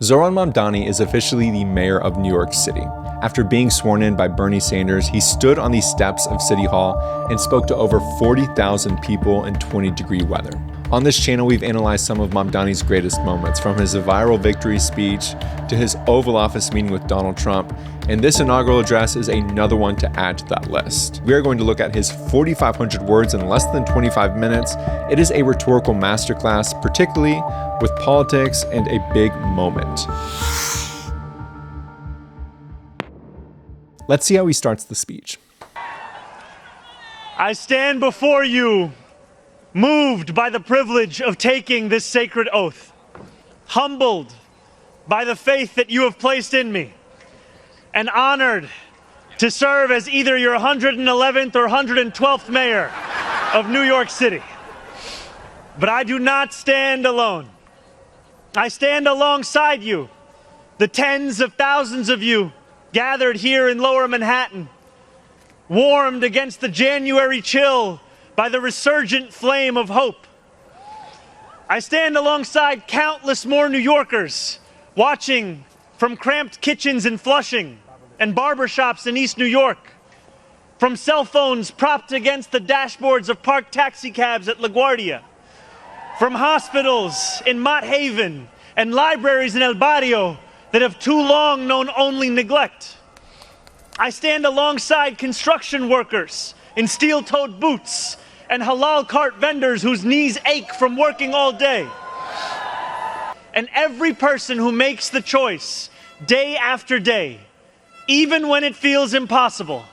Zohran Mamdani is officially the mayor of New York City. After being sworn in by Bernie Sanders, he stood on the steps of City Hall and spoke to over 40,000 people in 20-degree weather. On this channel, we've analyzed some of Mamdani's greatest moments, from his viral victory speech to his Oval Office meeting with Donald Trump, and this inaugural address is another one to add to that list. We are going to look at his 4,500 words in less than 25 minutes. It is a rhetorical masterclass, particularly with politics and a big moment. Let's see how he starts the speech. I stand before you, moved by the privilege of taking this sacred oath, humbled by the faith that you have placed in me, and honored to serve as either your 111th or 112th mayor of New York City. But I do not stand alone. I stand alongside you, the tens of thousands of you gathered here in Lower Manhattan, warmed against the January chill by the resurgent flame of hope. I stand alongside countless more New Yorkers watching from cramped kitchens in Flushing and barbershops in East New York, from cell phones propped against the dashboards of parked taxicabs at LaGuardia, from hospitals in Mott Haven and libraries in El Barrio that have too long known only neglect. I stand alongside construction workers in steel-toed boots and halal cart vendors whose knees ache from working all day. And every person who makes the choice day after day, even when it feels impossible,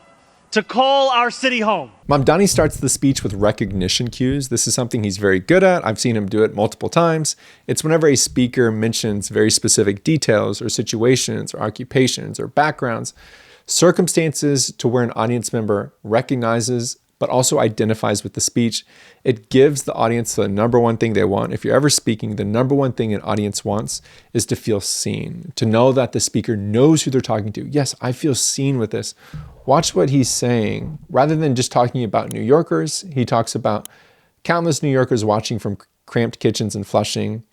to call our city home. Mamdani starts the speech with recognition cues. This is something he's very good at. I've seen him do it multiple times. It's whenever a speaker mentions very specific details or situations or occupations or backgrounds, circumstances to where an audience member recognizes but also identifies with the speech. It gives the audience the number one thing they want. If you're ever speaking, the number one thing an audience wants is to feel seen, to know that the speaker knows who they're talking to. Yes, I feel seen with this. Watch what he's saying. Rather than just talking about New Yorkers, he talks about countless New Yorkers watching from cramped kitchens in Flushing,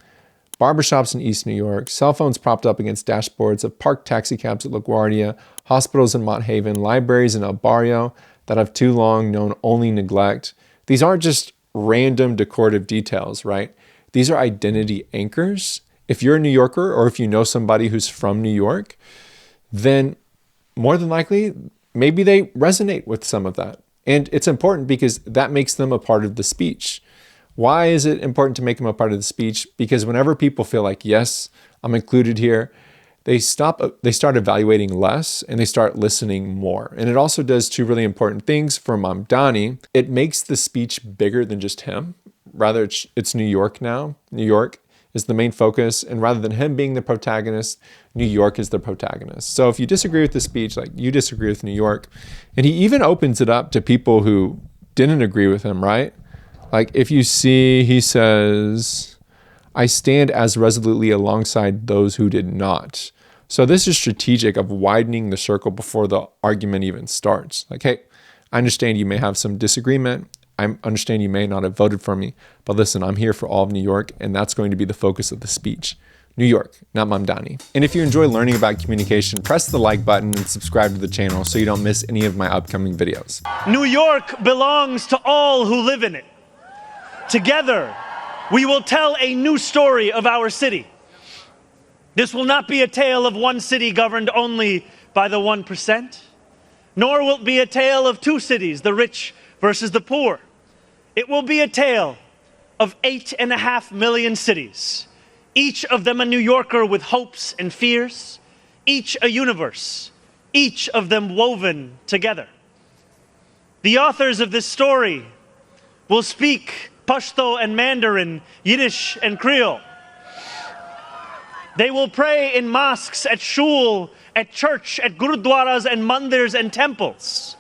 barbershops in East New York, cell phones propped up against dashboards of parked taxicabs at LaGuardia, hospitals in Mott Haven, libraries in El Barrio that have too long known only neglect. These aren't just random decorative details, right? These are identity anchors. If you're a New Yorker or if you know somebody who's from New York, then more than likely, maybe they resonate with some of that. And it's important because that makes them a part of the speech. Why is it important to make them a part of the speech? Because whenever people feel like, yes, I'm included here, they start evaluating less and they start listening more. And it also does two really important things for Mamdani. It makes the speech bigger than just him. Rather, it's New York now. New York is the main focus. And rather than him being the protagonist, New York is the protagonist. So if you disagree with the speech, like you disagree with New York, and he even opens it up to people who didn't agree with him, right? Like if you see, he says, I stand as resolutely alongside those who did not. So this is strategic of widening the circle before the argument even starts. Like, hey, I understand you may have some disagreement. I understand you may not have voted for me, but listen, I'm here for all of New York, and that's going to be the focus of the speech. New York, not Mamdani. And if you enjoy learning about communication, press the like button and subscribe to the channel so you don't miss any of my upcoming videos. New York belongs to all who live in it. Together, we will tell a new story of our city. This will not be a tale of one city governed only by the 1%, nor will it be a tale of two cities, the rich versus the poor. It will be a tale of 8.5 million cities, each of them a New Yorker with hopes and fears, each a universe, each of them woven together. The authors of this story will speak Pashto and Mandarin, Yiddish and Creole. They will pray in mosques, at shul, at church, at gurudwaras and mandirs and temples.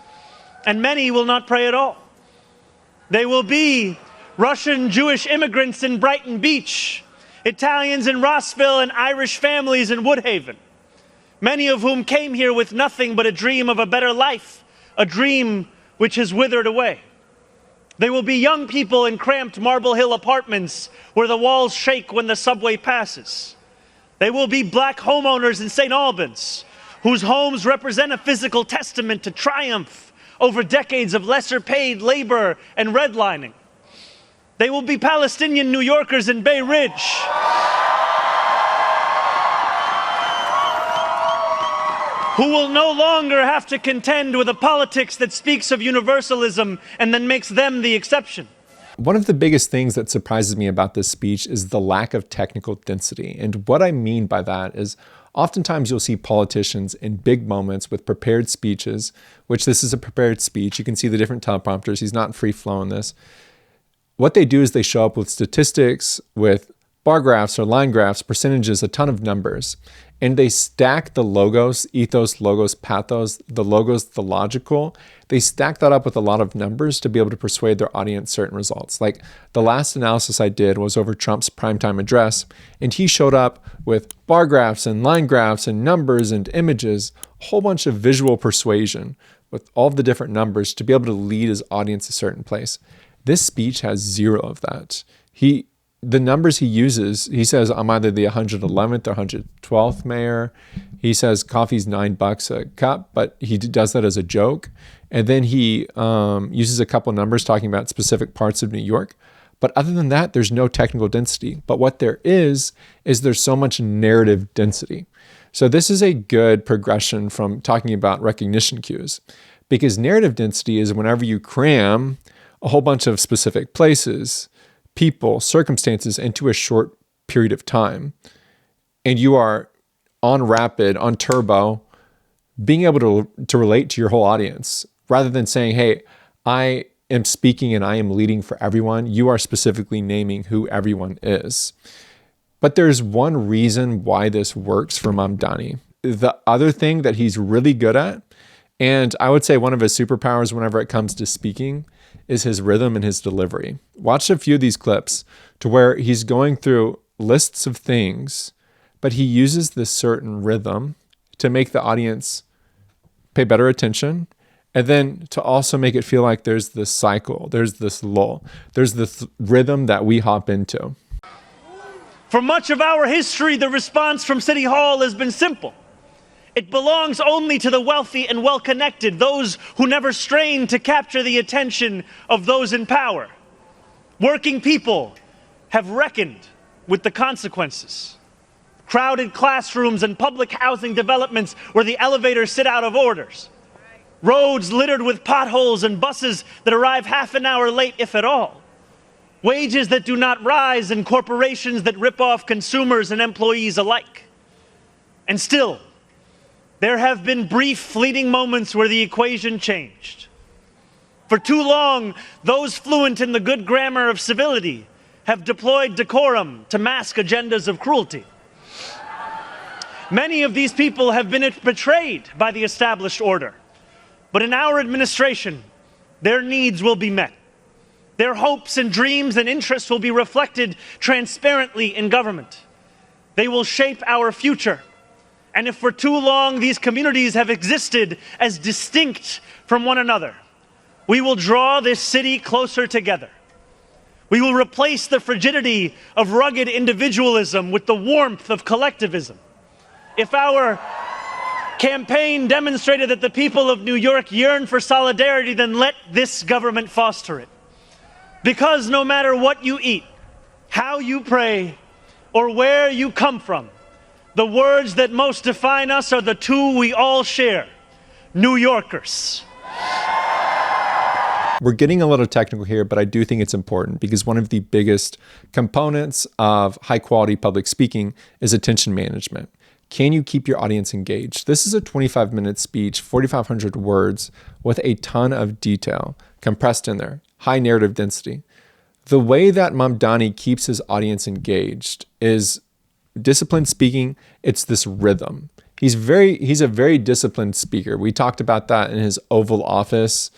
And many will not pray at all. They will be Russian Jewish immigrants in Brighton Beach, Italians in Rossville, and Irish families in Woodhaven, many of whom came here with nothing but a dream of a better life, a dream which has withered away. They will be young people in cramped Marble Hill apartments where the walls shake when the subway passes. They will be black homeowners in St. Albans, whose homes represent a physical testament to triumph over decades of lesser paid labor and redlining. They will be Palestinian New Yorkers in Bay Ridge, who will no longer have to contend with a politics that speaks of universalism and then makes them the exception. One of the biggest things that surprises me about this speech is the lack of technical density. And what I mean by that is oftentimes you'll see politicians in big moments with prepared speeches, which this is a prepared speech. You can see the different teleprompters. He's not free-flowing this. What they do is they show up with statistics, with bar graphs or line graphs, percentages, a ton of numbers. And they stack the logos, ethos, logos, pathos, the logos, the logical. They stack that up with a lot of numbers to be able to persuade their audience certain results. Like the last analysis I did was over Trump's primetime address, and he showed up with bar graphs and line graphs and numbers and images, a whole bunch of visual persuasion with all of the different numbers to be able to lead his audience a certain place. This speech has zero of that. The numbers he uses, he says, I'm either the 111th or 112th mayor. He says coffee's $9 a cup, but he does that as a joke. And then he uses a couple numbers talking about specific parts of New York. But other than that, there's no technical density. But what there is there's so much narrative density. So this is a good progression from talking about recognition cues, because narrative density is whenever you cram a whole bunch of specific places, people, circumstances into a short period of time, and you are on rapid, on turbo, being able to relate to your whole audience, rather than saying, hey, I am speaking and I am leading for everyone. You are specifically naming who everyone is. But there's one reason why this works for Mamdani. The other thing that he's really good at, and I would say one of his superpowers whenever it comes to speaking, is his rhythm and his delivery. Watch a few of these clips to where he's going through lists of things, but he uses this certain rhythm to make the audience pay better attention, and then to also make it feel like there's this cycle, there's this lull, there's this rhythm that we hop into. For much of our history, the response from City Hall has been simple. It belongs only to the wealthy and well-connected, those who never strain to capture the attention of those in power. Working people have reckoned with the consequences. Crowded classrooms and public housing developments where the elevators sit out of orders. Roads littered with potholes and buses that arrive half an hour late, if at all. Wages that do not rise and corporations that rip off consumers and employees alike. And still, there have been brief, fleeting moments where the equation changed. For too long, those fluent in the good grammar of civility have deployed decorum to mask agendas of cruelty. Many of these people have been betrayed by the established order. But in our administration, their needs will be met. Their hopes and dreams and interests will be reflected transparently in government. They will shape our future. And if for too long these communities have existed as distinct from one another, we will draw this city closer together. We will replace the frigidity of rugged individualism with the warmth of collectivism. If our campaign demonstrated that the people of New York yearn for solidarity, then let this government foster it. Because no matter what you eat, how you pray, or where you come from, the words that most define us are the two we all share: New Yorkers. We're getting a little technical here, but I do think it's important because one of the biggest components of high quality public speaking is attention management. Can you keep your audience engaged? This is a 25-minute speech, 4,500 words with a ton of detail compressed in there, high narrative density. The way that Mamdani keeps his audience engaged is disciplined speaking. It's this rhythm. He's a very disciplined speaker. We talked about that in his Oval Office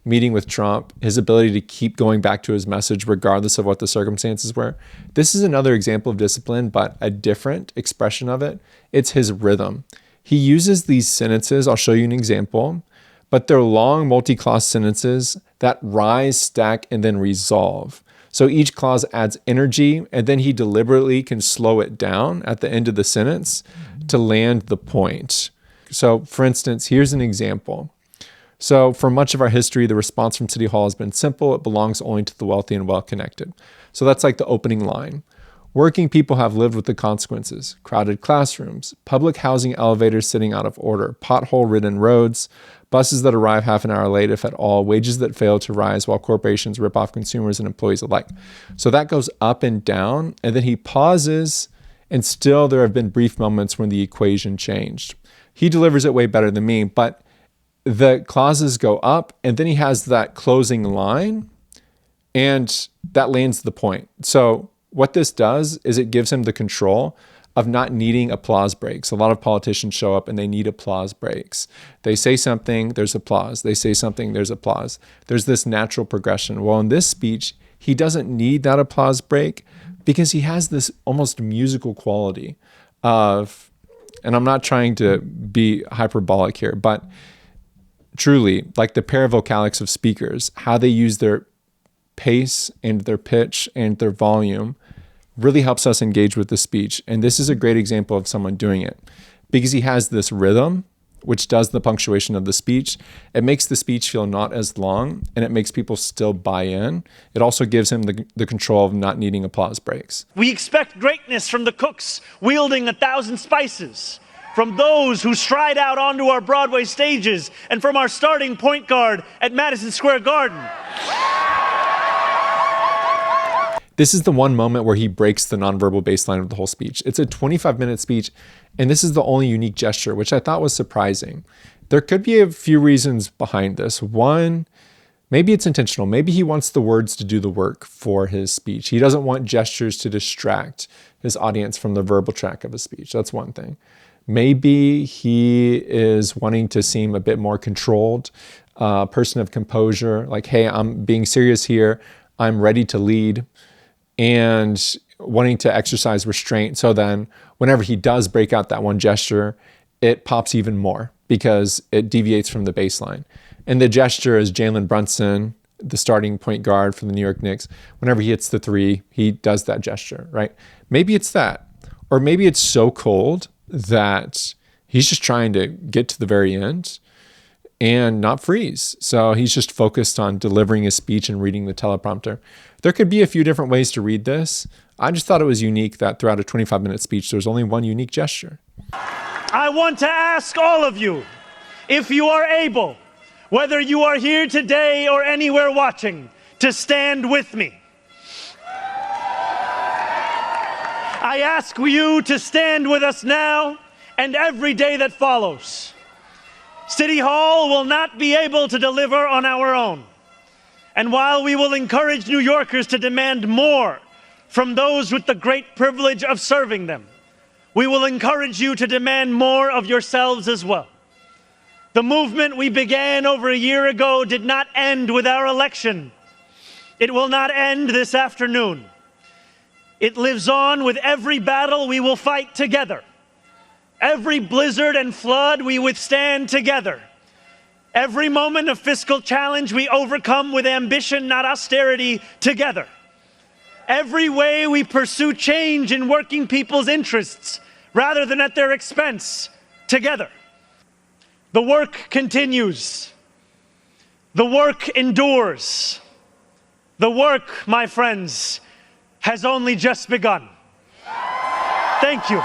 meeting with Trump, his ability to keep going back to his message regardless of what the circumstances were. This is another example of discipline, but a different expression of it. It's his rhythm. He uses these sentences. I'll show you an example, but they're long multi-clause sentences that rise, stack, and then resolve. So each clause adds energy, and then he deliberately can slow it down at the end of the sentence to land the point. So for instance, here's an example. So for much of our history, the response from City Hall has been simple. It belongs only to the wealthy and well-connected. So that's like the opening line. Working people have lived with the consequences: crowded classrooms, public housing elevators sitting out of order, pothole-ridden roads, buses that arrive half an hour late if at all, wages that fail to rise while corporations rip off consumers and employees alike. So that goes up and down, and then he pauses, and still there have been brief moments when the equation changed. He delivers it way better than me, but the clauses go up, and then he has that closing line, and that lands the point. So what this does is it gives him the control of not needing applause breaks. A lot of politicians show up and they need applause breaks. They say something, there's applause. They say something, there's applause. There's this natural progression. Well, in this speech, he doesn't need that applause break because he has this almost musical quality of, and I'm not trying to be hyperbolic here, but truly, like the paravocalics of speakers, how they use their pace and their pitch and their volume really helps us engage with the speech. And this is a great example of someone doing it because he has this rhythm, which does the punctuation of the speech. It makes the speech feel not as long, and it makes people still buy in. It also gives him the control of not needing applause breaks. We expect greatness from the cooks wielding 1,000 spices, from those who stride out onto our Broadway stages, and from our starting point guard at Madison Square Garden. This is the one moment where he breaks the nonverbal baseline of the whole speech. It's a 25-minute speech, and this is the only unique gesture, which I thought was surprising. There could be a few reasons behind this. One, maybe it's intentional. Maybe he wants the words to do the work for his speech. He doesn't want gestures to distract his audience from the verbal track of his speech. That's one thing. Maybe he is wanting to seem a bit more controlled, person of composure, like, hey, I'm being serious here. I'm ready to lead, and wanting to exercise restraint. So then whenever he does break out that one gesture, it pops even more because it deviates from the baseline. And the gesture is Jalen Brunson, the starting point guard for the New York Knicks. Whenever he hits the three, he does that gesture, right? Maybe it's that. Or maybe it's so cold that he's just trying to get to the very end and not freeze. So he's just focused on delivering his speech and reading the teleprompter. There could be a few different ways to read this. I just thought it was unique that throughout a 25-minute speech, there's only one unique gesture. I want to ask all of you, if you are able, whether you are here today or anywhere watching, to stand with me. I ask you to stand with us now and every day that follows. City Hall will not be able to deliver on our own. And while we will encourage New Yorkers to demand more from those with the great privilege of serving them, we will encourage you to demand more of yourselves as well. The movement we began over a year ago did not end with our election. It will not end this afternoon. It lives on with every battle we will fight together. Every blizzard and flood we withstand together. Every moment of fiscal challenge we overcome with ambition, not austerity, together. Every way we pursue change in working people's interests rather than at their expense, together. The work continues. The work endures. The work, my friends, has only just begun. Thank you.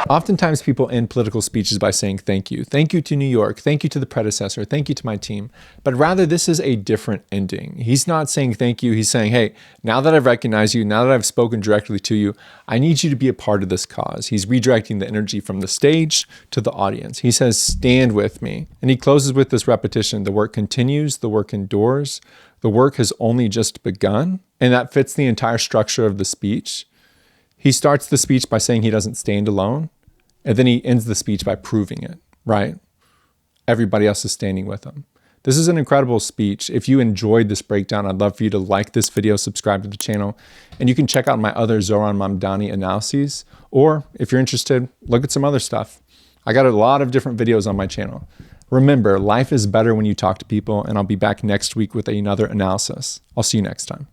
Oftentimes people end political speeches by saying thank you. Thank you to New York. Thank you to the predecessor. Thank you to my team. But rather, this is a different ending. He's not saying thank you. He's saying, hey, now that I've recognized you, now that I've spoken directly to you, I need you to be a part of this cause. He's redirecting the energy from the stage to the audience. He says, stand with me. And he closes with this repetition. The work continues. The work endures. The work has only just begun. And that fits the entire structure of the speech. He starts the speech by saying he doesn't stand alone, and then he ends the speech by proving it, right? Everybody else is standing with him. This is an incredible speech. If you enjoyed this breakdown, I'd love for you to like this video, subscribe to the channel, and you can check out my other Zohran Mamdani analyses, or if you're interested, look at some other stuff. I got a lot of different videos on my channel. Remember, life is better when you talk to people, and I'll be back next week with another analysis. I'll see you next time.